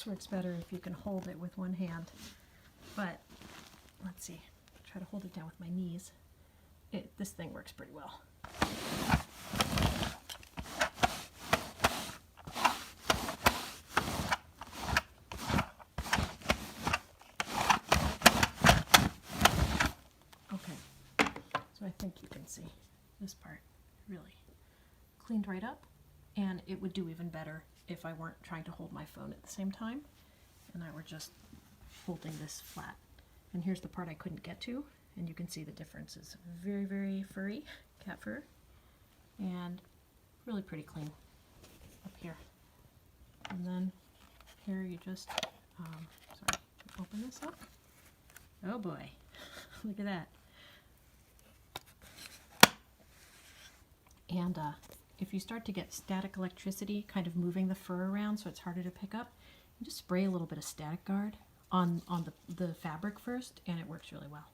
works better if you can hold it with one hand. But let's see, try to hold it down with my knees. This thing works pretty well. Okay, so I think you can see this part really cleaned right up, and it would do even better if I weren't trying to hold my phone at the same time and I were just holding this flat. And here's the part I couldn't get to, and you can see the difference is very, very furry, cat fur, and really pretty clean up here. And then here you just, sorry, open this up. Oh boy, look at that. And if you start to get static electricity kind of moving the fur around so it's harder to pick up, you just spray a little bit of static guard on the fabric first, and it works really well.